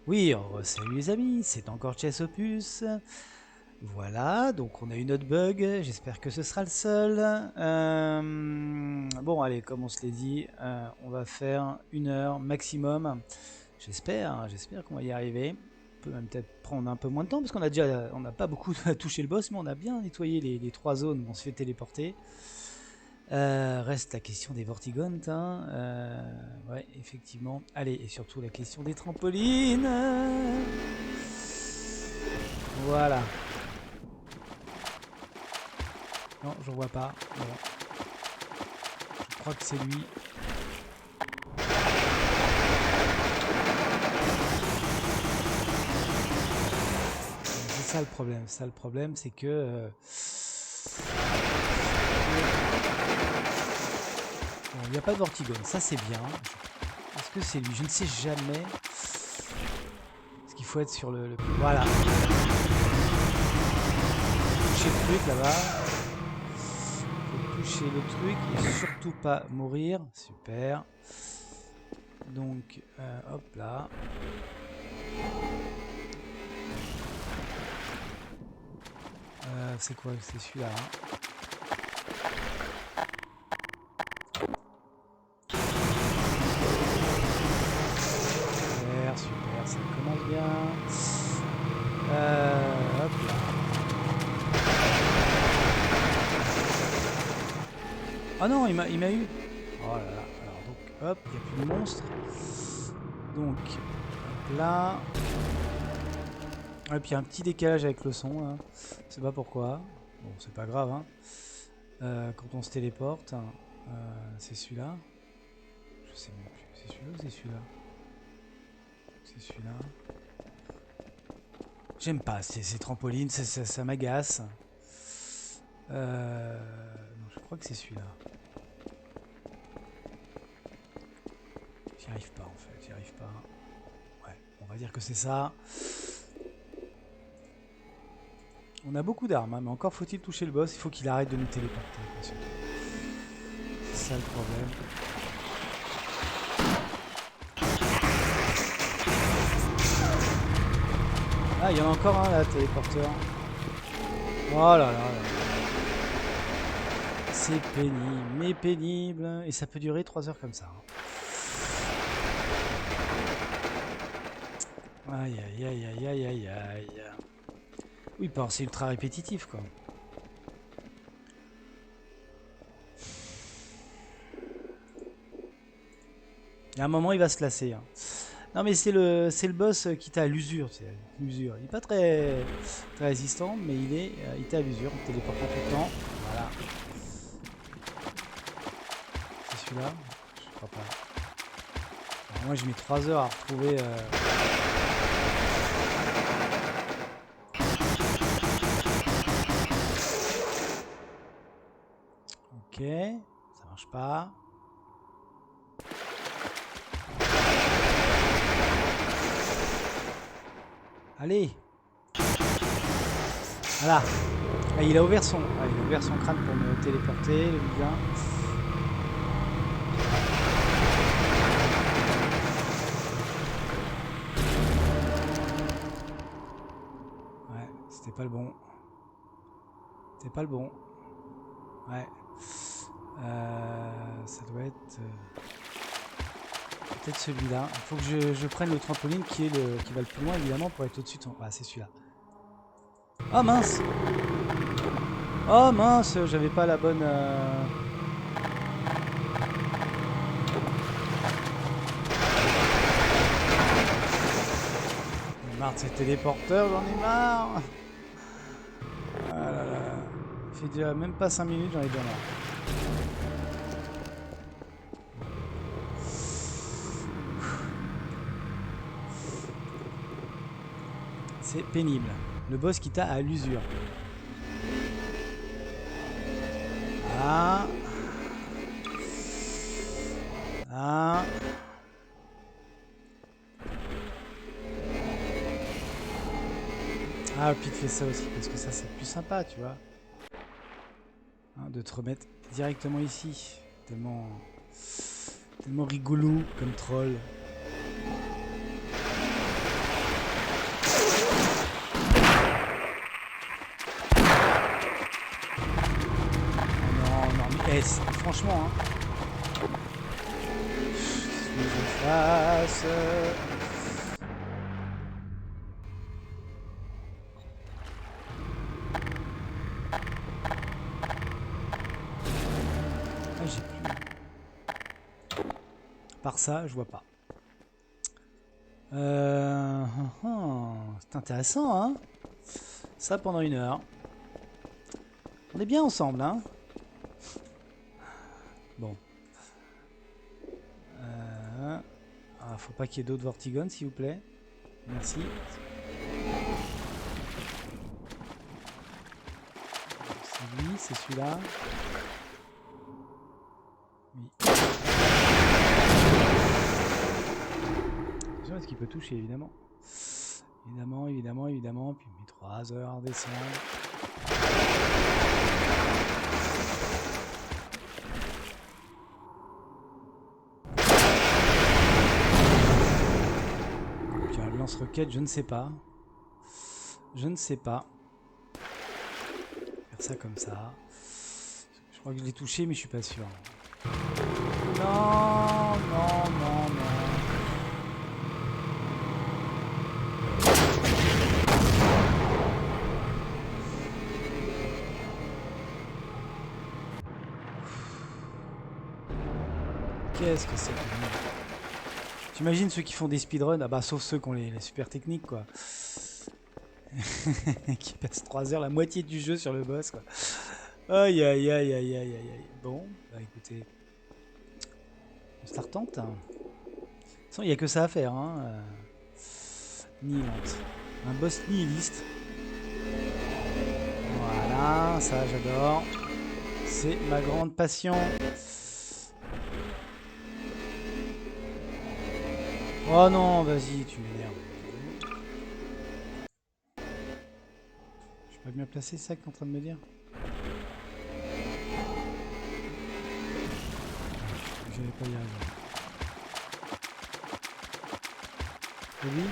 Oui, salut les amis, c'est encore Chess Opus. Voilà, donc on a une autre bug, j'espère que ce sera le seul. Bon, allez, comme on se l'est dit, on va faire 1 heure maximum. J'espère qu'on va y arriver. On peut même peut-être prendre un peu moins de temps, parce on n'a pas beaucoup touché le boss, mais on a bien nettoyé les 3 zones où on se fait téléporter. Reste la question des Vortigontes, hein. Ouais, effectivement. Allez, et surtout la question des trampolines. Voilà. Non, je vois pas. Bon, je crois que c'est lui. C'est ça le problème. C'est que bon, il n'y a pas de Vortigone. Ça, c'est bien. Est-ce que c'est lui? Je ne sais jamais. Est-ce qu'il faut être sur le... Voilà. Toucher le truc là-bas. Toucher le truc et surtout pas mourir. Super. Donc, hop là. C'est quoi? C'est celui-là. Hein. Super, super, ça commence bien. Hop là. Ah non, il m'a eu. Oh là là. Alors donc, hop, il n'y a plus de monstre. Donc, hop là. Et puis il y a un petit décalage avec le son. Hein. Je sais pas pourquoi. Bon, c'est pas grave. Hein. Quand on se téléporte, c'est celui-là. Je sais même plus. C'est celui-là ou c'est celui-là? C'est celui-là. J'aime pas ces trampolines, ça m'agace. Non, je crois que c'est celui-là. J'y arrive pas en fait, j'y arrive pas. Ouais, on va dire que c'est ça. On a beaucoup d'armes, hein, mais encore faut-il toucher le boss, il faut qu'il arrête de nous téléporter. C'est ça le problème. Ah, il y en a encore un là, téléporteur. Oh là là là. C'est pénible, mais pénible. Et ça peut durer 3 heures comme ça. Aïe aïe aïe aïe aïe aïe aïe. Oui, c'est ultra répétitif quoi. Il y a un moment, il va se lasser. Hein. Non, mais c'est le boss qui t'a à l'usure. L'usure. Il n'est pas très résistant, mais il t'a à l'usure. Il téléporte pas tout le temps. Voilà. C'est celui-là? Je crois pas. Alors moi, j'ai mis 3 heures à retrouver. Ok, ça marche pas. Allez. Voilà. Ah, il a ouvert son crâne pour me téléporter, le vilain. Ouais, c'était pas le bon. C'était pas le bon. Ouais. Ça doit être peut-être celui-là. Il faut que je prenne le trampoline qui va le plus loin évidemment pour être au-dessus de son... Ah, c'est celui-là. Oh mince! Oh mince, j'avais pas la bonne... J'en ai marre de ces téléporteurs, j'en ai marre! Ah là là. Il fait déjà même pas 5 minutes, j'en ai déjà marre. C'est pénible. Le boss qui t'a à l'usure. Ah. Ah. Ah, puis de fait ça aussi, parce que ça c'est plus sympa, tu vois. Hein, de te remettre directement ici. Tellement rigolo comme troll. Franchement, hein. Je fasse. Ah, j'ai plus. Par ça, je vois pas. C'est intéressant, hein. Ça pendant 1 heure. On est bien ensemble, hein. Bon. Faut pas qu'il y ait d'autres Vortigones, s'il vous plaît. Merci. C'est lui, c'est celui-là. Oui. Attention, est-ce qu'il peut toucher, évidemment. Évidemment. Puis il met 3 heures à descendre. Puis un lance-roquette, je ne sais pas. Faire ça comme ça. Je crois que je l'ai touché, mais je suis pas sûr. Non. Qu'est-ce que c'est que nul. T'imagines ceux qui font des speedruns, ah bah sauf ceux qui ont les super techniques quoi. Qui passent 3 heures, la moitié du jeu sur le boss quoi. Aïe. Bon, bah écoutez. On se la retente. De toute façon, il n'y a que ça à faire. Hein. Nihilante. Un boss nihiliste. Voilà, ça j'adore. C'est ma grande passion. Oh non, vas-y, tu m'énerves. Je suis pas bien placé, c'est ça que t'es en train de me dire? J'allais pas y arriver. Et lui?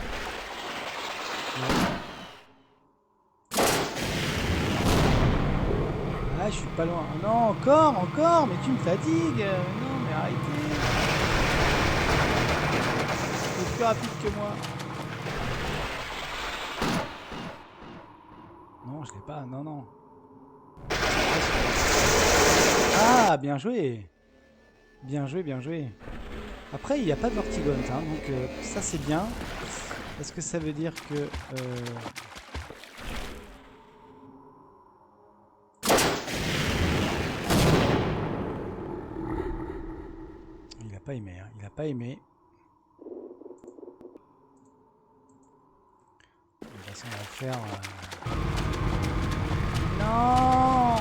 Ah, je suis pas loin. Oh non, encore, mais tu me fatigues. Non, mais arrêtez. C'est plus rapide que moi. Non, je l'ai pas. Non. Ah, bien joué. Bien joué. Après, il n'y a pas de Vortigaunt, hein, donc ça c'est bien. Est-ce que ça veut dire que... Il n'a pas aimé, hein. Il n'a pas aimé. De toute façon, on va faire... Non.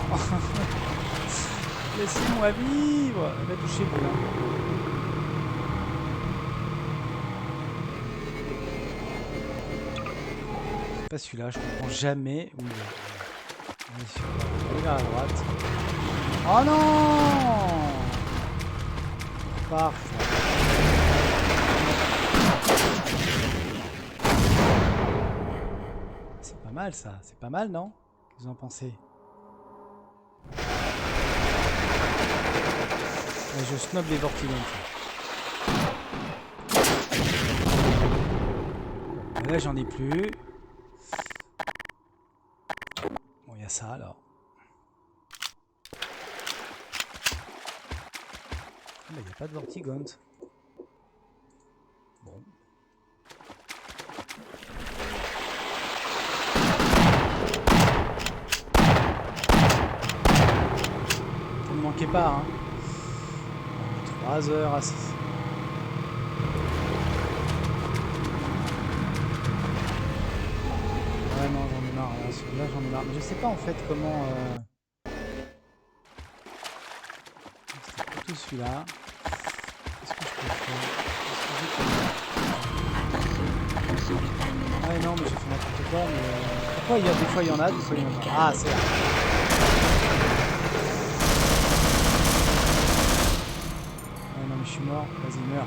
Laissez-moi vivre. Elle va toucher Boulin. C'est pas celui-là, je comprends jamais où il est. Il est vers la droite. Oh non. Parfait. C'est pas mal ça, c'est pas mal non? Qu'est-ce que vous en pensez? Je snob les Vortigaunt. Là j'en ai plus. Bon il y a ça alors. Il n'y a pas de Vortigaunt. Bon. Vous ne manquez pas hein. 3 heures à 6. Ouais non j'en ai marre, celui-là j'en ai marre. Mais je sais pas en fait comment... C'était plutôt celui-là. Qu'est-ce que je peux faire? Ouais non mais j'ai fait n'importe quoi mais... Pourquoi il y a des fois il y en a, des fois il y en a pas. Ah c'est là. Ouais non mais je suis mort, vas-y meurs.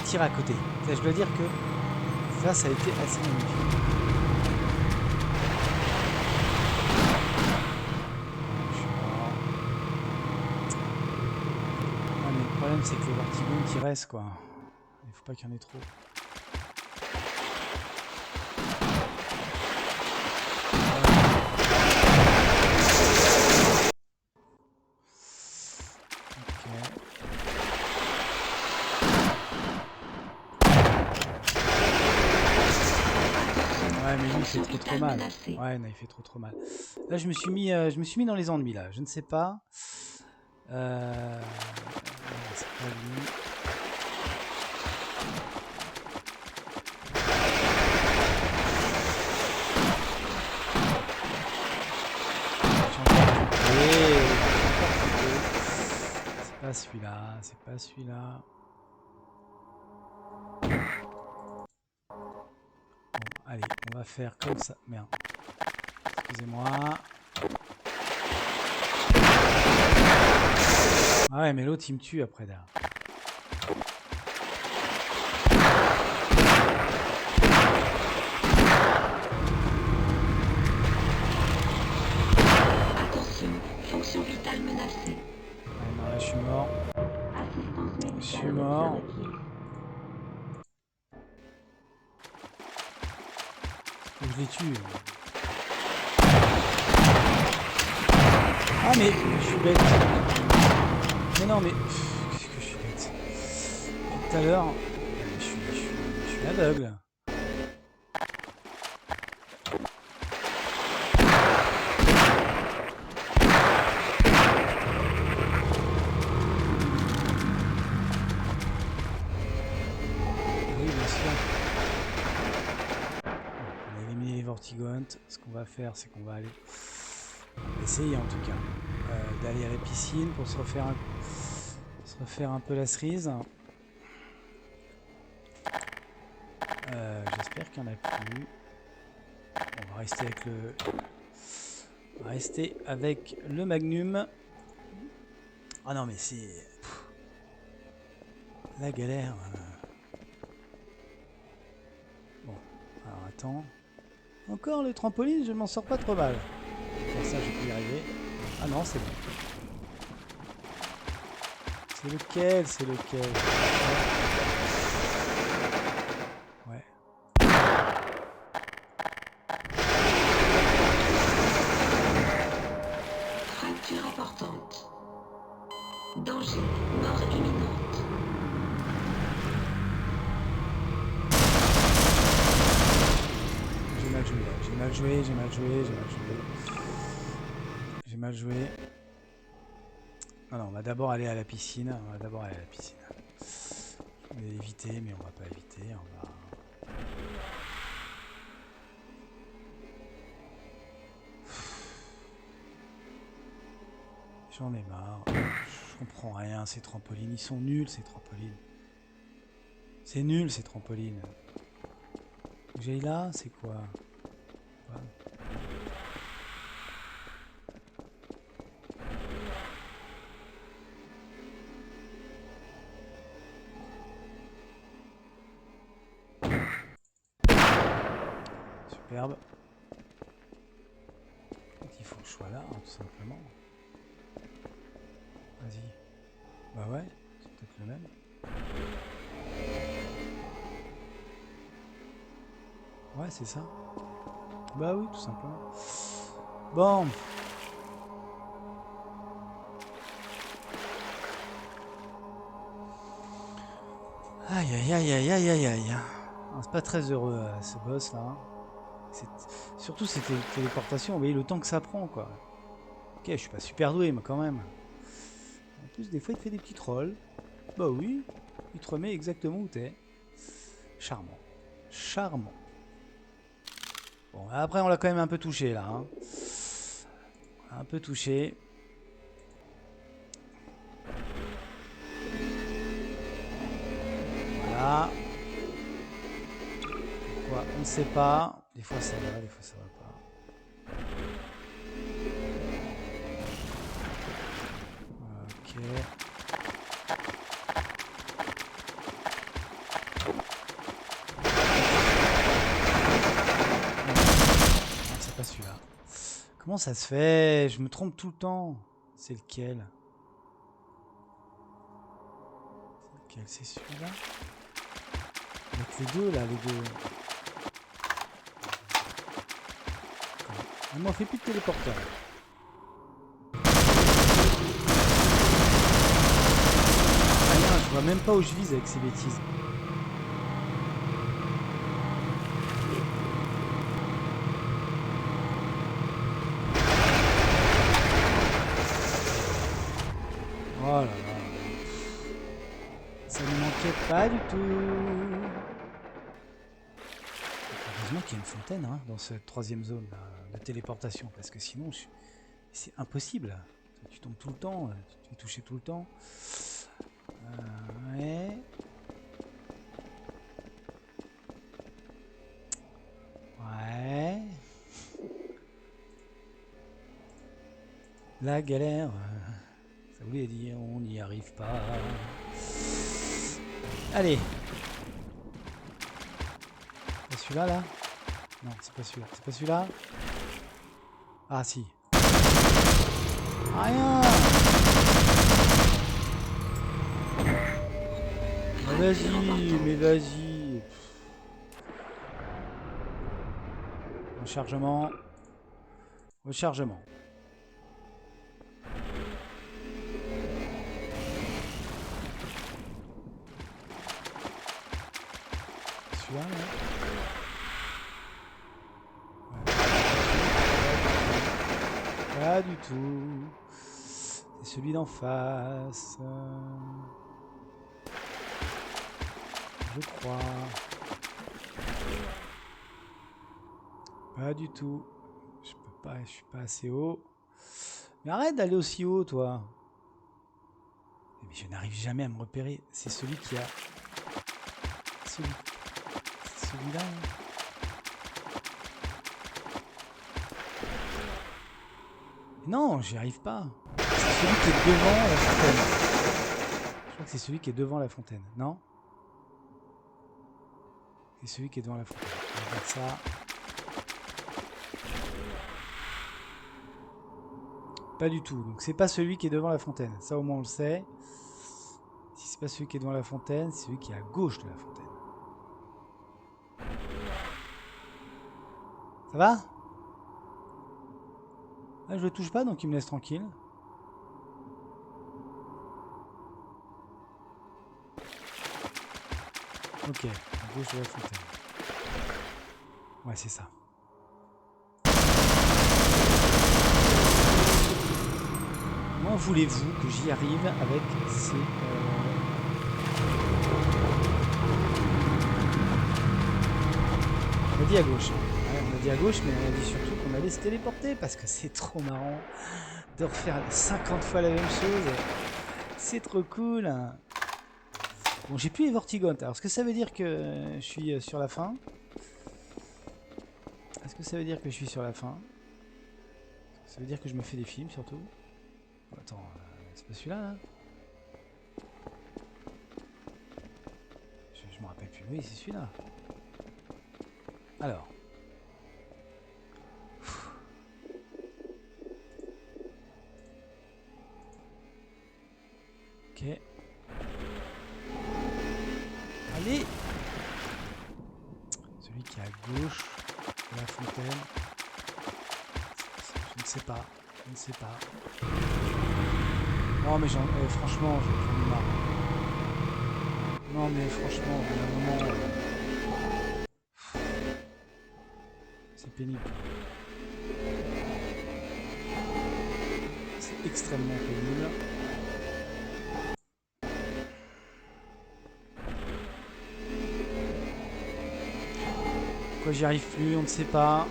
tir à côté. Ça, je dois dire que ça a été assez magnifique. Ah, mais le problème c'est que les vertigons qui restent quoi. Il faut pas qu'il y en ait trop. Ouais, mais lui il fait trop mal. Ouais, non, il fait trop mal. Là, je me suis mis dans les ennemis là. Je ne sais pas. C'est pas lui. C'est pas celui-là. C'est pas celui-là. Allez, on va faire comme ça. Merde. Excusez-moi. Ah ouais, mais l'autre, il me tue après derrière. Attention, fonction vitale menacée. Ouais, non, là, je suis mort. Je suis mort. Faut que je les tue. Ah mais je suis bête. Mais non mais qu'est-ce que je suis bête. Depuis tout à l'heure, je suis aveugle. Oui bien sûr. On a éliminé les Vortigaunts. Ce qu'on va faire, c'est qu'on va aller essayer en tout cas d'aller à la piscine pour se refaire un peu la cerise. J'espère qu'il n'y en a plus. On va rester avec le Magnum. Ah non mais c'est la galère. Bon, alors attends. Encore le trampoline, je m'en sors pas trop mal. Pour ça, je peux y arriver. Ah non, c'est bon. C'est lequel? C'est lequel? Ouais. Fracture importante. Danger, mort imminente. J'ai mal joué là. J'ai mal joué. Non, non, on va d'abord aller à la piscine. Je vais éviter, mais on va pas éviter. On va... J'en ai marre. Je comprends rien, ces trampolines. Ils sont nuls, ces trampolines. C'est nul, ces trampolines. Faut que j'aille là, c'est quoi? Superbe. Il faut que je sois là, hein, tout simplement. Vas-y. Bah ouais, c'est peut-être le même. Ouais, c'est ça. Bah oui, tout simplement. Bon. Aïe aïe aïe aïe aïe aïe aïe. C'est pas très heureux ce boss là. Surtout ces téléportations, vous voyez le temps que ça prend quoi. Ok, je suis pas super doué mais quand même. En plus des fois il te fait des petits trolls. Bah oui, il te remet exactement où t'es. Charmant. Charmant. Bon, après on l'a quand même un peu touché là. Hein. Un peu touché. Voilà. Pourquoi? On ne sait pas. Des fois ça va, des fois ça va pas. Ok. Comment ça se fait? Je me trompe tout le temps. C'est lequel? C'est lequel? C'est celui-là? Avec les deux, là, les deux. On m'en fait plus de téléporteur. Rien, je vois même pas où je vise avec ces bêtises. Oh là là. Ça ne manquait pas du tout. Heureusement qu'il y a une fontaine hein, dans cette troisième zone là, de téléportation. Parce que sinon, c'est impossible. Tu tombes tout le temps. Tu te fais toucher tout le temps. Ouais. Ouais. La galère. Ça voulait dire on n'y arrive pas. Allez. C'est celui-là là? Non, c'est pas celui-là. C'est pas celui-là? Ah si. Rien. Mais vas-y. Rechargement. Rechargement. Celui-là, là. Ouais. Pas du tout. C'est celui d'en face. Je crois. Pas du tout. Je peux pas, je suis pas assez haut. Mais arrête d'aller aussi haut, toi. Mais je n'arrive jamais à me repérer. C'est celui qui a... Celui-là. Non, j'y arrive pas. C'est celui qui est devant la fontaine. Je crois que c'est celui qui est devant la fontaine, non? C'est celui qui est devant la fontaine. On va faire ça. Pas du tout. Donc c'est pas celui qui est devant la fontaine. Ça au moins on le sait. Si c'est pas celui qui est devant la fontaine, c'est celui qui est à gauche de la fontaine. Ça va? Là, je le touche pas, donc il me laisse tranquille. Ok, à gauche de la fontaine. Ouais, c'est ça. Comment voulez-vous que j'y arrive avec ces... On a dit à gauche. Ouais, on a dit à gauche, mais on a dit surtout qu'on allait se téléporter parce que c'est trop marrant de refaire 50 fois la même chose. C'est trop cool. Bon, j'ai plus les Vortigones. Alors, est-ce que ça veut dire que je suis sur la fin? Est-ce que ça veut dire que je suis sur la fin? Ça veut dire que je me fais des films, surtout? Oh, attends, c'est pas celui-là, là? Je me rappelle plus. Oui, c'est celui-là. Alors. Ok. Allez! Celui qui est à gauche de la fontaine. Je ne sais pas. Je ne sais pas. Non mais franchement, j'en ai marre. Non mais franchement, à un moment... c'est pénible. C'est extrêmement pénible. Pourquoi j'y arrive plus, on ne sait pas.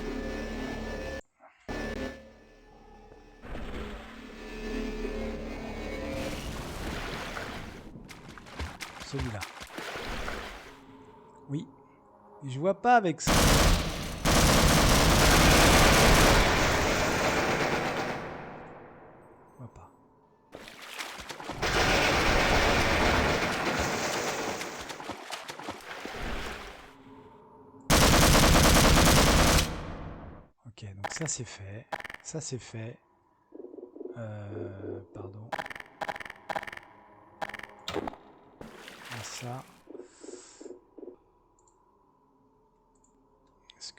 Celui-là. Oui. Et je vois pas avec ça. Je vois pas. Ok, donc ça c'est fait. Ça c'est fait. Pardon. Et ça. Est-ce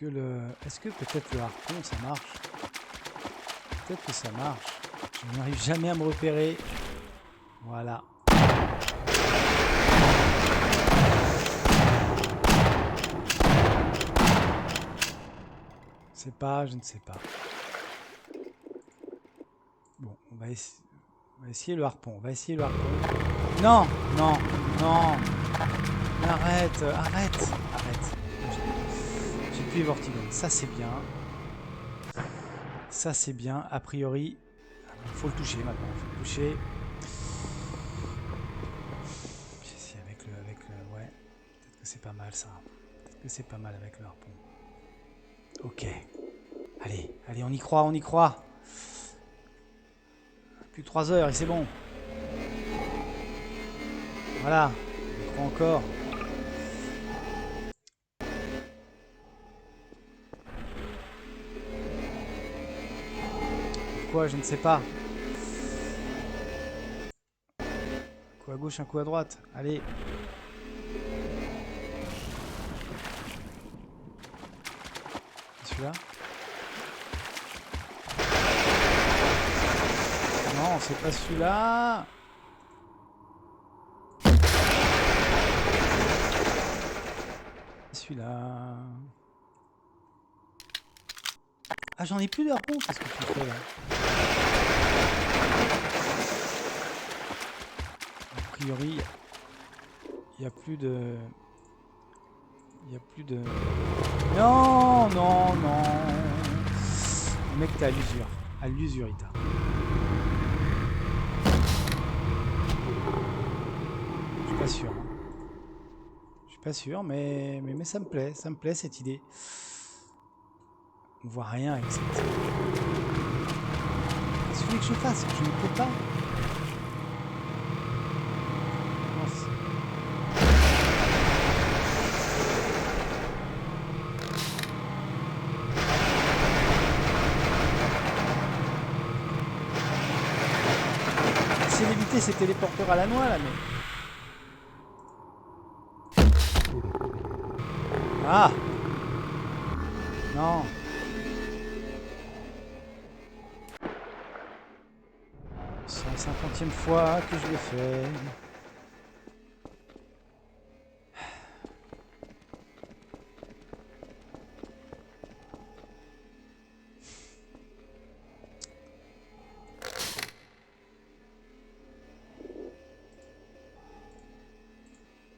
que peut-être le harpon ça marche? Peut-être que ça marche. Je n'arrive jamais à me repérer. Voilà. C'est pas, je ne sais pas. Bon, on va essayer le harpon. On va essayer le harpon. Non, non, non. Arrête, arrête, arrête. J'ai plus les vortigons. Ça c'est bien. Ça c'est bien. A priori, il faut le toucher maintenant. Il faut le toucher. J'essaie avec le, ouais. Peut-être que c'est pas mal ça. Peut-être que c'est pas mal avec le harpon. Ok. Allez, allez, on y croit, on y croit. Plus que 3 heures et c'est bon. Voilà. On y croit encore. Pourquoi? Je ne sais pas. Un coup à gauche, un coup à droite. Allez. Celui-là. Non, c'est pas celui-là. Celui-là. Ah, j'en ai plus de harpon. Qu'est-ce que tu fais là? A priori, il n'y a plus de... Il n'y a plus de... Non, non, non. Le mec, t'es à l'usure. À l'usure, Ita. Je suis pas sûr. Hein. Je suis pas sûr, mais ça me plaît cette idée. On voit rien avec cette... Qu'est-ce que tu veux que je fasse? Je ne peux pas. J'essaie d'éviter ces téléporteurs à la noix là, mais... Ah! Non! 150e fois que je le fais.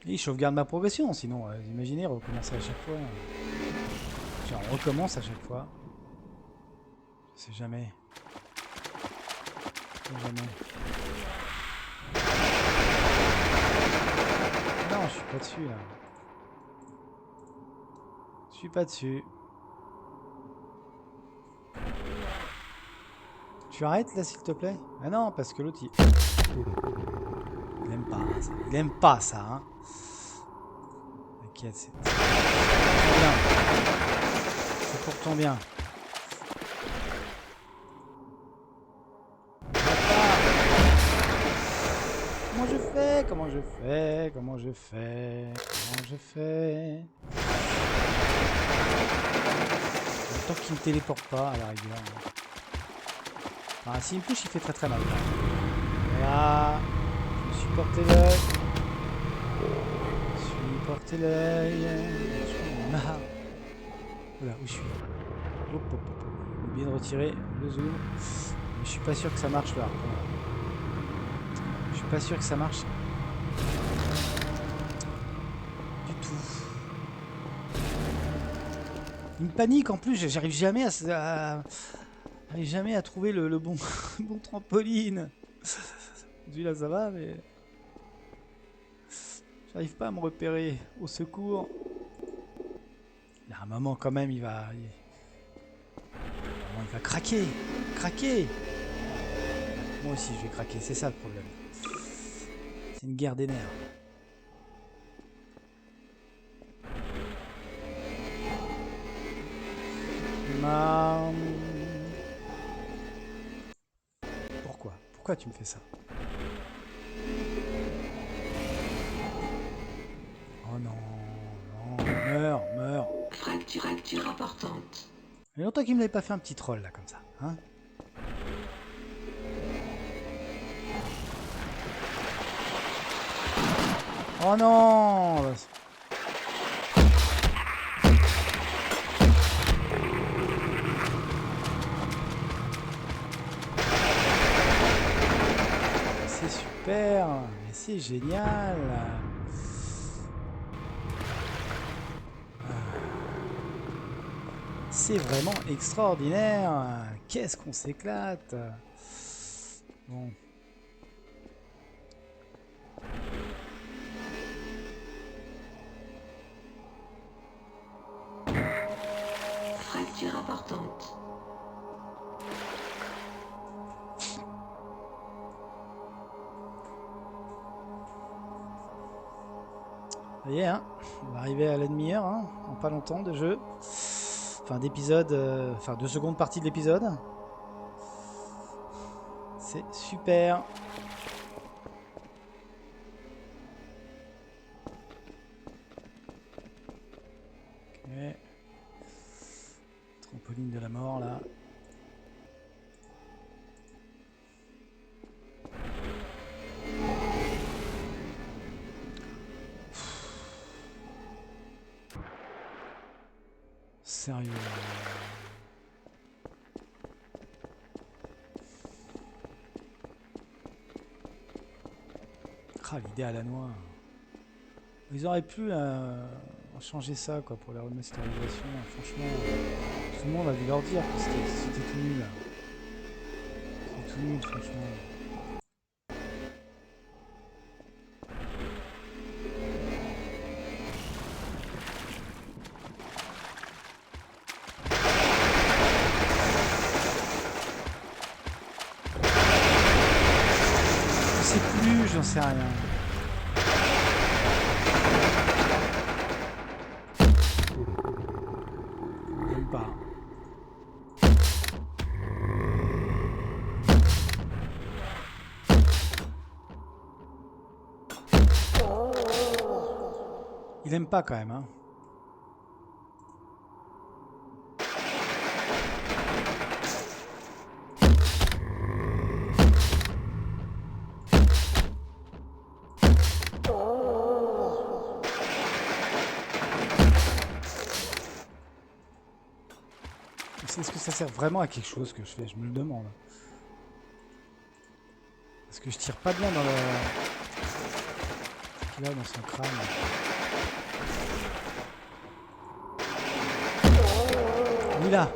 Et je sauvegarde ma progression, sinon, imaginez, recommencer à chaque fois. Genre, on recommence à chaque fois. Je sais jamais. Je sais jamais. Non, je suis pas dessus, là. Je suis pas dessus. Tu arrêtes, là, s'il te plaît? Ah non, parce que l'autre, il aime pas, ça. Il aime pas, ça, hein. T'inquiète, c'est bien. C'est pour ton bien. Comment je fais? Comment je fais? Comment je fais? Comment je fais? Tant qu'il ne téléporte pas, à la rigueur. Enfin, s'il me touche, il fait très très mal. Voilà. Je me suis porté l'œil. Je me suis porté l'œil. Je suis marre. Voilà, où je suis. Hop, hop, hop. J'ai oublié de retirer le zoom. Mais je suis pas sûr que ça marche là. Je suis pas sûr que ça marche. Du tout. Il me panique en plus, j'arrive jamais à trouver le bon, bon trampoline. Lui là ça va, mais j'arrive pas à me repérer. Au secours. Il y a un moment quand même, il va craquer. Craquer. Moi aussi je vais craquer, c'est ça le problème. C'est une guerre des nerfs. Pourquoi tu me fais ça? Oh non, non, meurs, meurs. Fracture importante. Il y a longtemps qu'il me l'avait pas fait un petit troll là comme ça, hein? Oh non! C'est super, mais c'est génial. C'est vraiment extraordinaire. Qu'est-ce qu'on s'éclate. Bon. Fracture importante. Ça y est, hein, on va arriver à la demi-heure, hein, en pas longtemps de jeu. Enfin, d'épisode, enfin, de seconde partie de l'épisode. C'est super. Ok. Trampoline de la mort, là. Sérieux. Ah, l'idée à la noix. Ils auraient pu changer ça quoi, pour la remasterisation. Franchement, tout le monde a dû leur dire que c'était tout nul. C'est tout nul, franchement. Je sais plus, j'en sais rien. Même pas. Il aime pas quand même, hein. Est-ce que ça sert vraiment à quelque chose que je fais? Je me le demande. Parce que je tire pas bien dans le... qu'il a dans son crâne. Oui, là.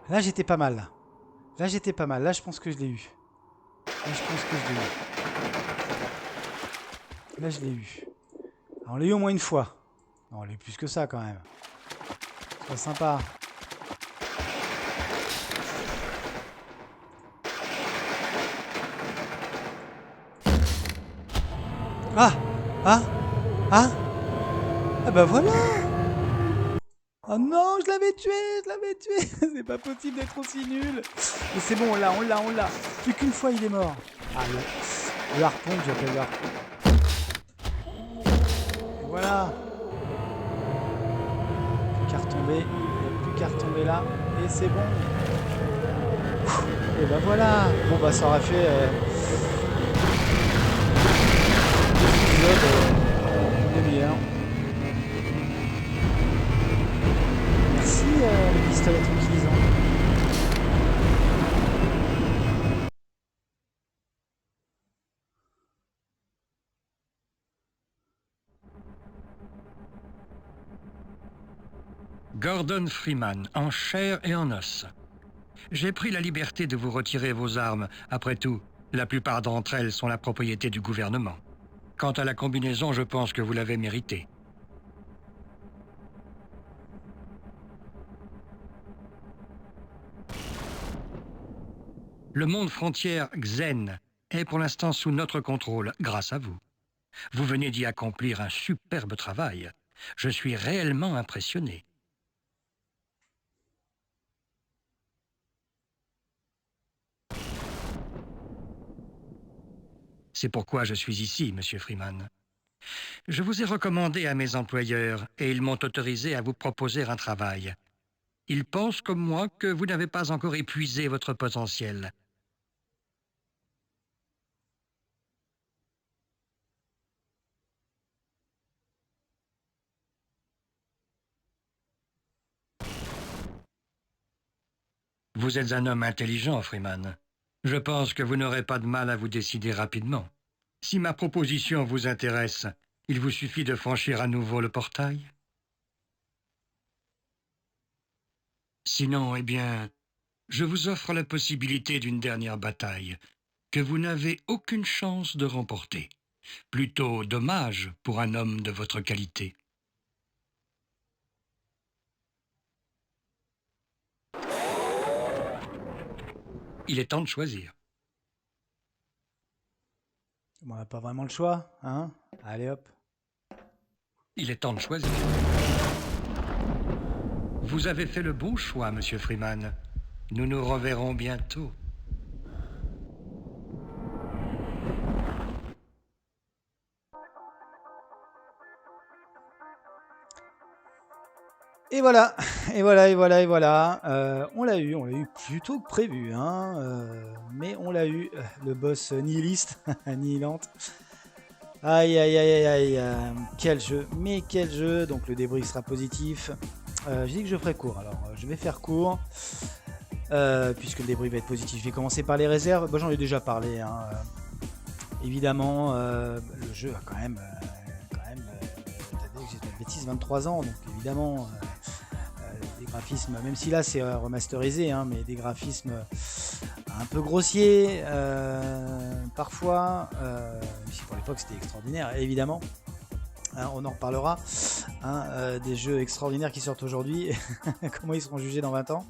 Là, j'étais pas mal. Là, j'étais pas mal. Là, je pense que je l'ai eu. Là, je pense que je l'ai eu. Là, je l'ai eu. Alors, on l'a eu au moins une fois. Non, on l'a eu plus que ça, quand même. C'est pas sympa. Ah! Ah! Ah! Ah bah voilà! Oh non, je l'avais tué! Je l'avais tué! C'est pas possible d'être aussi nul! Mais c'est bon, on l'a, on l'a, on l'a! Plus qu'une fois, il est mort. Ah, le harpon, que j'appelle le harpon. Et voilà! Plus qu'à retomber. Il n'y a plus qu'à retomber là. Et c'est bon! Et bah voilà! Bon bah ça aura fait... une demi-heure. Merci le pistolet tranquillisant. Gordon Freeman, en chair et en os. J'ai pris la liberté de vous retirer vos armes. Après tout, la plupart d'entre elles sont la propriété du gouvernement. Quant à la combinaison, je pense que vous l'avez méritée. Le monde frontière Xen est pour l'instant sous notre contrôle, grâce à vous. Vous venez d'y accomplir un superbe travail. Je suis réellement impressionné. C'est pourquoi je suis ici, Monsieur Freeman. Je vous ai recommandé à mes employeurs et ils m'ont autorisé à vous proposer un travail. Ils pensent comme moi que vous n'avez pas encore épuisé votre potentiel. Vous êtes un homme intelligent, Freeman. Je pense que vous n'aurez pas de mal à vous décider rapidement. Si ma proposition vous intéresse, il vous suffit de franchir à nouveau le portail. Sinon, eh bien, je vous offre la possibilité d'une dernière bataille que vous n'avez aucune chance de remporter. Plutôt dommage pour un homme de votre qualité. Il est temps de choisir. Bon, on n'a pas vraiment le choix, hein? Allez hop. Il est temps de choisir. Vous avez fait le bon choix, Monsieur Freeman. Nous nous reverrons bientôt. Et voilà, et voilà, et voilà, et voilà. On l'a eu plutôt que prévu, hein. Mais on l'a eu, le boss nihiliste, nihilante. Aïe, aïe, aïe, aïe, aïe. Quel jeu, mais quel jeu. Donc le débrief sera positif. J'ai dit que je ferais court, alors je vais faire court. Puisque le débrief va être positif. Je vais commencer par les réserves. Bon, j'en ai déjà parlé, hein. Évidemment, le jeu a quand même j'ai pas de bêtises, 23 ans, donc évidemment des graphismes, même si là c'est remasterisé, hein, mais des graphismes un peu grossiers parfois, même si pour l'époque c'était extraordinaire, évidemment. Hein, on en reparlera, hein, des jeux extraordinaires qui sortent aujourd'hui, comment ils seront jugés dans 20 ans.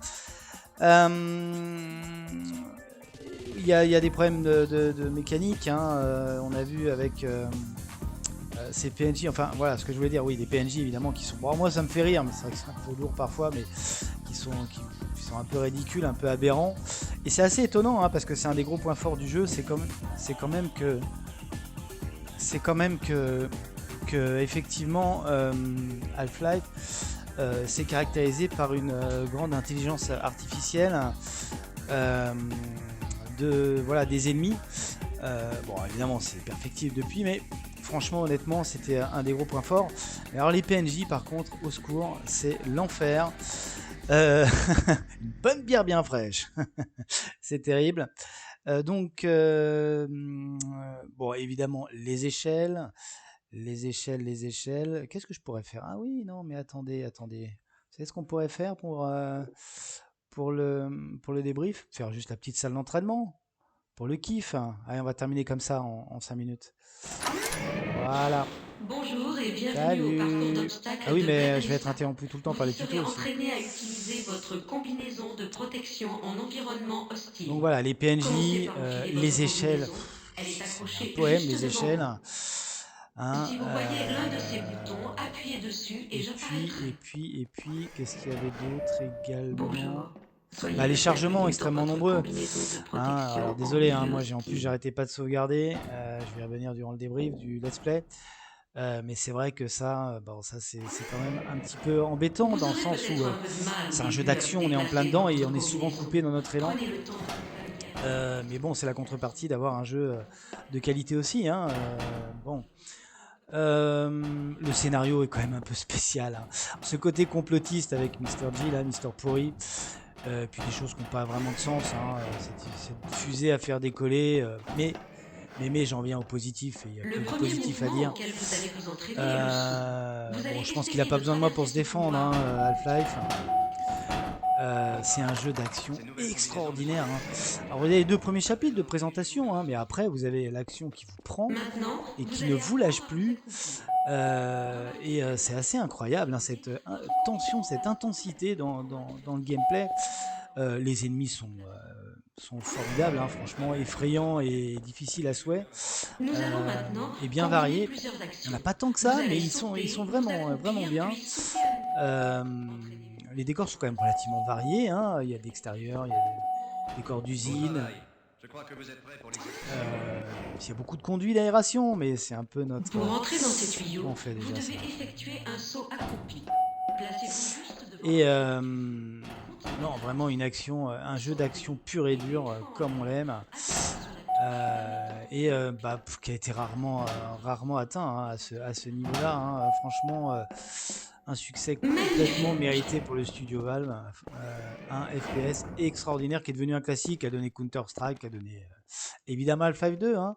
Il y a des problèmes de mécanique, hein, on a vu avec ces PNJ, enfin voilà ce que je voulais dire, oui, des PNJ évidemment qui sont, bon, moi ça me fait rire, mais c'est vrai que c'est un peu lourd parfois, mais qui sont un peu ridicules, un peu aberrants, et c'est assez étonnant, hein, parce que c'est un des gros points forts du jeu, c'est quand même que effectivement Half-Life c'est caractérisé par une grande intelligence artificielle des ennemis. Bon, évidemment, c'est perfectible depuis, mais franchement, honnêtement, c'était un des gros points forts. Alors, les PNJ, par contre, au secours, c'est l'enfer. Une bonne bière bien fraîche. C'est terrible. Donc, bon, évidemment, les échelles. Qu'est-ce que je pourrais faire? Ah oui, non, mais attendez. Vous savez ce qu'on pourrait faire pour le débrief? Faire juste la petite salle d'entraînement. Pour le kiff. Allez, on va terminer comme ça en 5 minutes. Voilà. Bonjour et bienvenue Salut. au parcours d'obstacles. Ah oui, de mais je vais Bethesda. être interrompu tout le temps Vous par les serez tutos aussi. entraîné à utiliser votre combinaison de protection en environnement hostile. Donc voilà, les PNJ, Commencez par enfiler les votre échelles. combinaison. Elle est C'est accrochée un poème, juste les devant échelles. vous. Hein, Si vous voyez l'un de ces boutons, appuyez dessus et j'apparaîtrai. et puis, qu'est-ce qu'il y avait d'autre également? Bonjour. Bah, les chargements extrêmement nombreux. Hein, Alors désolé, hein, moi en plus j'arrêtais pas de sauvegarder. Je vais revenir durant le débrief du let's play. Mais c'est vrai que ça, bon, ça c'est quand même un petit peu embêtant dans le sens où c'est un jeu d'action, on est en plein dedans et on est souvent coupé dans notre élan. Mais bon, c'est la contrepartie d'avoir un jeu de qualité aussi, hein. Bon. Le scénario est quand même un peu spécial, hein. Ce côté complotiste avec Mr. G, là, Mr. Pourri, puis des choses qui n'ont pas vraiment de sens, hein. Cette fusée à faire décoller, mais j'en viens au positif, et il y a que du positif à dire. Bon, je pense qu'il n'a pas besoin de moi pour se défendre, hein, Half-Life. C'est un jeu d'action extraordinaire, hein. Alors vous avez les 2 premiers chapitres de présentation, hein, mais après vous avez l'action qui vous prend et qui ne vous lâche plus. C'est assez incroyable, hein, cette tension, cette intensité dans le gameplay. Les ennemis sont formidables, hein, franchement effrayants et difficiles à souhait, et bien variés. Il n'y en a pas tant que ça, mais ils sont vraiment bien. Les décors sont quand même relativement variés, hein. Il y a de l'extérieur, il y a des décors d'usine. il y a beaucoup de conduits d'aération, mais c'est un peu notre... Pour entrer dans ces tuyaux, on fait vous déjà devez ça. effectuer un saut accroupi. Placez-vous juste devant. Et non, vraiment une action, un jeu d'action pur et dur, comme on l'aime. Qui a été rarement atteint hein, à ce niveau-là. Hein. Franchement, un succès complètement mérité pour le studio Valve. Un FPS extraordinaire qui est devenu un classique, qui a donné Counter-Strike, qui a donné évidemment Half-Life 2. Hein.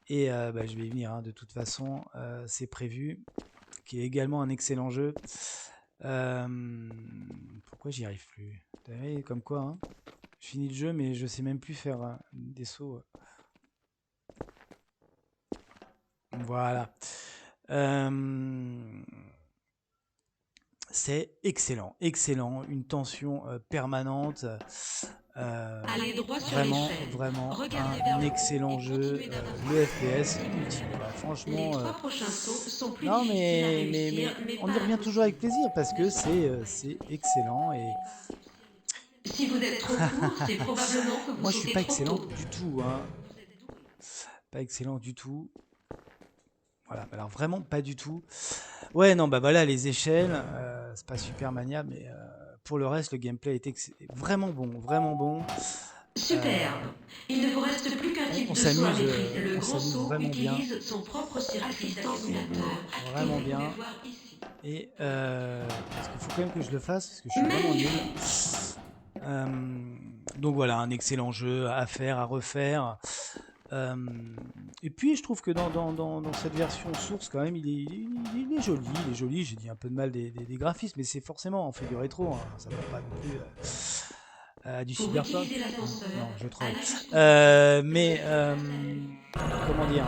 Et je vais y venir, hein, de toute façon, c'est prévu, qui est également un excellent jeu. Pourquoi j'y arrive plus? Comme quoi, hein. Je finis le jeu, mais je sais même plus faire des sauts. Voilà. C'est excellent, une tension permanente. Allez droit sur Vraiment, l'échelle. vraiment Regardez un vers le haut excellent et jeu. continuez d'avancer. Le FPS ultime. Bah, Les franchement, 3 prochains sauts sont plus non difficiles à mais réussir, mais on pas y revient toujours avec impossibles. plaisir parce que c'est excellent et Si vous êtes trop court, c'est probablement que vous moi je suis sautez pas trop excellent tôt. du tout. Hein. Pas excellent du tout. Voilà, alors vraiment pas du tout. Ouais, non, bah voilà, les échelles, c'est pas super maniable, mais pour le reste, le gameplay est vraiment bon, vraiment bon. Superbe. Il ne vous reste plus qu'un type On de saut à s'amuse, maîtriser. Le on grand s'amuse saut vraiment bien, utilise son propre circuit d'ordinateur. vraiment Que vous bien. pouvez voir ici. Et parce qu'il faut quand même que je le fasse parce que je suis vraiment nul. Donc voilà, un excellent jeu à faire, à refaire. Et puis je trouve que dans cette version source quand même il est joli, j'ai dit un peu de mal des graphismes, mais c'est forcément on fait du rétro, hein, ça va pas non plus du Pour cyberpunk. utiliser l'ascenseur, Non, je troll. allez jusqu'au- Comment dire,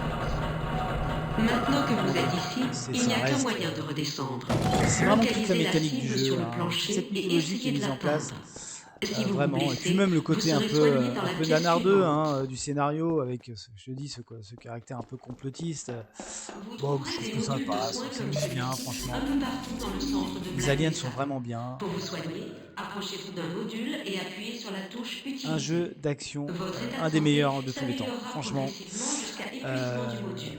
Maintenant que vous êtes ici, il n'y ça a qu'un reste, moyen de redescendre. c'est vraiment toute la Localisez la mécanique du cible jeu, sur le hein, plancher cette et mythologie qui est essayez de mise en place. l'atteindre. Si vous vous Vraiment, et blessez, puis même le vous côté un serez peu, soigné dans la un peu pièce nanardeux suivante. hein, du scénario avec je dis ce caractère un peu complotiste. Vous Bon, trouverez je trouve des que ça modules de passe, soins on comme s'amuse bien, celui-ci franchement. un peu partout dans le centre de Les Black aliens Mesa. sont vraiment bien. Pour vous soigner, approchez-vous d'un module et appuyez sur la touche Un Utiliser. jeu d'action, Votre état un de des santé meilleurs de tous les temps, s'améliorera franchement. progressivement jusqu'à épuisement du Euh, module.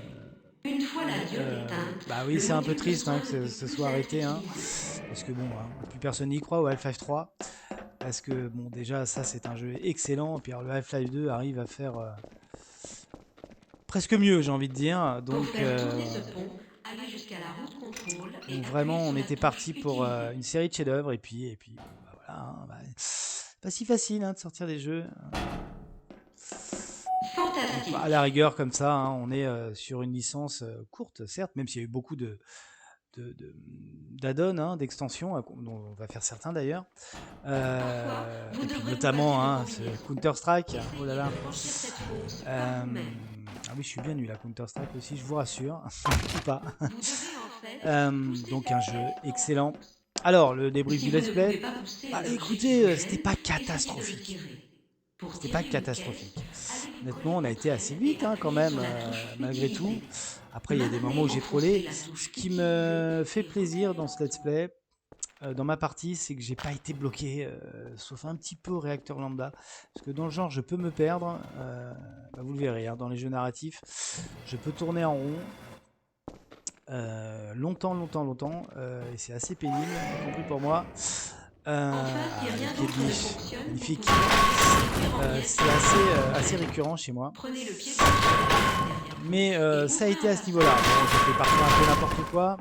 Une fois la diode éteinte, Bah oui, le c'est un peu module de triste soins hein, ne que peut ce plus soit être arrêté, hein, utilisé. parce que bon, hein, plus personne n'y croit au Half-Life 3, parce que bon, déjà ça c'est un jeu excellent, et puis alors, le Half-Life 2 arrive à faire presque mieux, j'ai envie de dire, Pour donc faire tourner ce pont, allez jusqu'à la route contrôle et donc appuyez vraiment sur on la était touche parti pour Utiliser. une série de chefs-d'œuvre, et puis bah, voilà, hein, pas si facile hein, de sortir des jeux. Fantastique. À la rigueur comme ça, hein, on est sur une licence courte, certes, même s'il y a eu beaucoup d'add-ons, hein, d'extensions, dont on va faire certains d'ailleurs. Et puis notamment hein, ce Counter-Strike, oh là là. Ah oui, je suis bien nul à Counter-Strike aussi, je vous rassure, ou pas. Donc un jeu excellent. Alors, le débrief du let's play, bah, écoutez, c'était pas catastrophique. C'était pas catastrophique. Honnêtement, on a été assez vite hein, quand même, malgré tout. Après, il y a des moments où j'ai trollé. Ce qui me fait plaisir dans ce let's play, dans ma partie, c'est que j'ai pas été bloqué, sauf un petit peu au réacteur lambda. Parce que dans le genre, je peux me perdre. Bah, vous le verrez, hein, dans les jeux narratifs, je peux tourner en rond. Longtemps, et c'est assez pénible, y compris pour moi. Magnifique. C'est assez récurrent chez moi. Mais ça a été à ce niveau-là. Bon, j'ai fait parfois un peu n'importe quoi.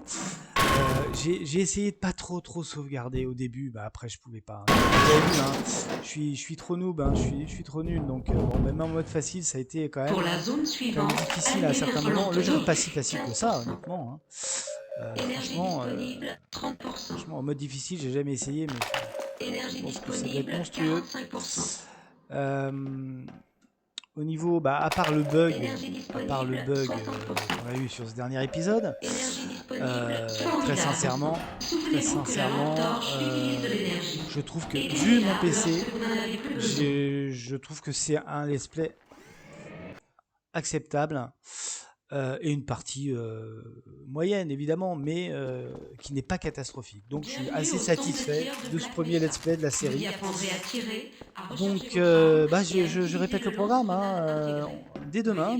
J'ai essayé de pas trop sauvegarder au début. Bah après je pouvais pas. Hein. Vous avez vu, hein, je suis trop noob, hein, je suis trop nul. Donc bon, même en mode facile, ça a été quand même, Pour la zone suivante, difficile à certains moments. Le jeu n'est pas si facile que ça, honnêtement. Hein. Franchement, en mode difficile, j'ai jamais essayé, mais je pense que ça doit être monstrueux. Au niveau, bah, à part le bug qu'on a eu sur ce dernier épisode, très sincèrement, je trouve que, vu mon PC, je trouve que c'est un let's play acceptable. Et une partie moyenne évidemment, mais qui n'est pas catastrophique. Donc je suis assez satisfait de ce premier let's play de la série. Donc je répète le programme, hein, dès demain,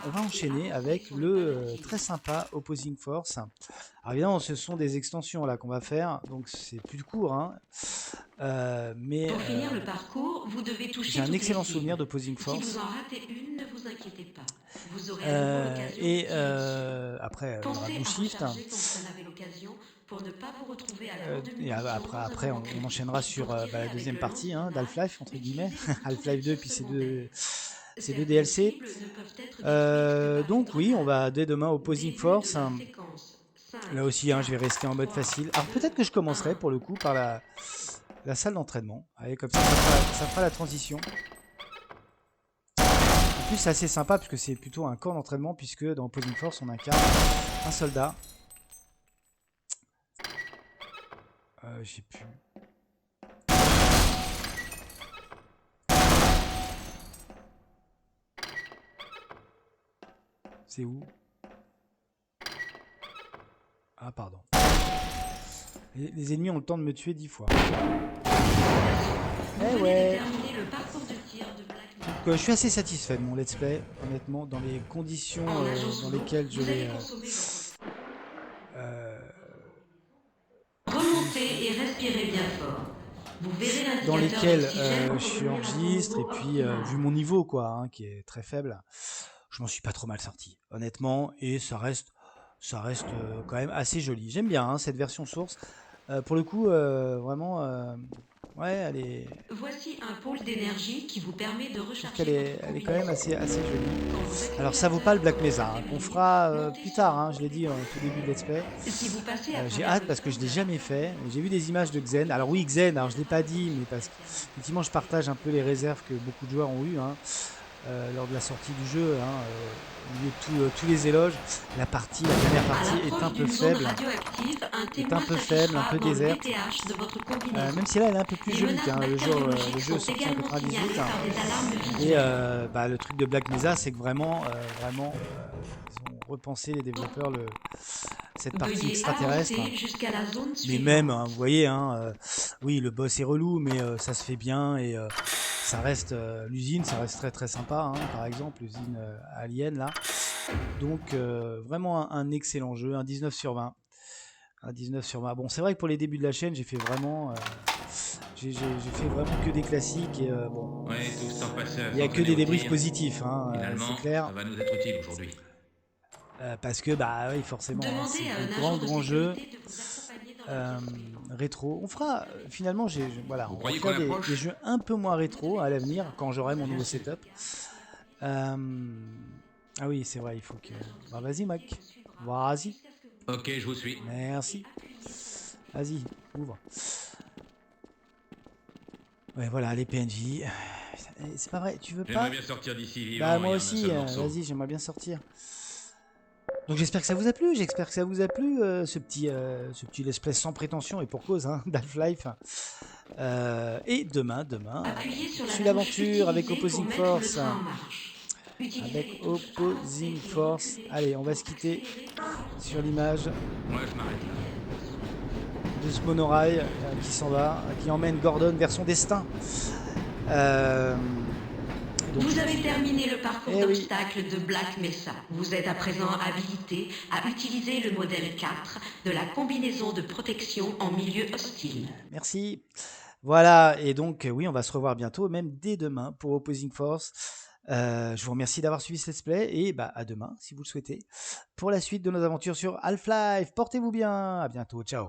on va enchaîner avec le très sympa Opposing Force. Alors évidemment, ce sont des extensions là qu'on va faire, donc c'est plus court, hein. Mais Pour finir le parcours, vous devez toucher j'ai un toutes les excellent cibles. souvenir d'Opposing Si Force. vous en ratez une, ne vous inquiétez pas. Vous aurez à nouveau l'occasion Et de tirer dessus. après, il y aura Pensez Blue à Shift. recharger quand vous en avez l'occasion pour ne pas vous retrouver à court de Et munitions dans un après moment on critique. enchaînera sur Pour tirer la avec deuxième le partie hein, lance-grenade, d'Half-Life, entre guillemets. utilisez des Half-Life 2, protections puis ces secondaires. deux Certaines DLC. cibles ne peuvent être détruites que par une Donc oui, on grenade. va dès demain Opposing Début Force. de la séquence. 5, Là aussi, hein, je vais 4, rester en mode 3, facile. Alors 2, peut-être que je commencerai 1. pour le coup par la salle d'entraînement. Allez, comme ça fera la transition. En plus, c'est assez sympa puisque c'est plutôt un camp d'entraînement, puisque dans Opposing Force, on incarne un soldat. J'ai plus. C'est où? Ah, pardon. Les ennemis ont le temps de me tuer 10 fois. Vous Eh venez ouais. de terminer le parcours de tir de Black Mesa. Donc, je suis assez satisfait de mon let's play, honnêtement, dans les conditions En nageant dans sous l'eau, lesquelles je vous allez vais consommer votre... euh, Remontez et respirez bien fort. Vous verrez l'indicateur dans lesquelles d'oxygène pour je suis revenir à vos enregistre, et niveaux puis optimaux. vu mon niveau quoi, hein, qui est très faible, je m'en suis pas trop mal sorti, honnêtement, et ça reste quand même assez joli. J'aime bien hein, cette version source. Pour le coup, vraiment, ouais, elle est, Voici un pôle d'énergie qui vous permet de je trouve recharger qu'elle est, votre elle est quand même combinaison. assez jolie. Quand vos Alors ça vaut pas le Black Mesa, hein, accumulateurs qu'on sont fera terminés, plus montez tard, sur hein, le je l'ai dit au tout début de Let's Play. Si vous passez à J'ai travers hâte le parce que je l'ai soldat, jamais fait. J'ai vu des images de Xen. Alors oui, Xen, alors je l'ai pas dit, mais parce que effectivement je partage un peu les réserves que beaucoup de joueurs ont eues hein, lors de la sortie du jeu. Hein, au milieu de tous les éloges, la dernière à partie est un l'approche peu d'une zone faible. radioactive, un Est témoin un peu faible, un s'affichera peu dans le déserte. PTH de votre combinaison. Même si là elle est un peu plus Les jolie menaces hein, le bactériologiques jeu est sont sorti en également 98. signalées par des alarmes Et visuelles. le truc de Black Mesa, c'est que vraiment, ils ont repensé les développeurs cette partie Veuillez extraterrestre. avancer jusqu'à la zone Mais suivante. même, hein, vous voyez, hein, oui, le boss est relou, mais ça se fait bien et ça reste l'usine, ça reste très très sympa. Hein, par exemple, l'usine Alien là. Donc vraiment un excellent jeu, un 19 sur 20. Un 19 sur 20. Bon, c'est vrai que pour les débuts de la chaîne, j'ai fait vraiment que des classiques et bon, Ouais, tout ce temps passé à il n'y a que s'entraîner des au débriefs tir. positifs, hein, Finalement, c'est clair. ça va nous être utile aujourd'hui. Parce que bah oui, forcément, hein, Demandez c'est à un de agent de grands jeux. sécurité de vous accompagner dans la pièce suivante. Rétro. On fera finalement, voilà, Vous on va croyez faire qu'on approche des jeux un peu moins rétro à l'avenir quand j'aurai mon nouveau setup. Ah oui, c'est vrai, il faut que. Bah, vas-y, Mac. Vas-y. Ok, je vous suis. Merci. Vas-y, ouvre. Ouais, voilà, les PNJ. C'est pas vrai, tu veux pas? J'aimerais bien sortir d'ici vivant. Bah et moi en un aussi, seul morceau. vas-y, j'aimerais bien sortir. Donc j'espère que ça vous a plu, ce petit let's play sans prétention et pour cause hein, d'Half-Life. Et demain, Appuyez sur je la suis touche l'aventure avec utilisée pour Opposing mettre le Force. train en marche. Utilisez Avec les touches Opposing avancée et Force. reculer Allez, on va pour se quitter accélérer votre sur l'image Moi, je m'arrête là. de ce monorail qui s'en va, qui emmène Gordon vers son destin. Donc, Vous avez terminé le parcours Eh oui. d'obstacles de Black Mesa. Vous êtes à présent habilité à utiliser le modèle 4 de la combinaison de protection en milieu hostile. Merci. Voilà, et donc oui, on va se revoir bientôt, même dès demain pour Opposing Force. Je vous remercie d'avoir suivi ce let's play et bah, à demain si vous le souhaitez pour la suite de nos aventures sur Half-Life. Portez-vous bien, à bientôt, ciao.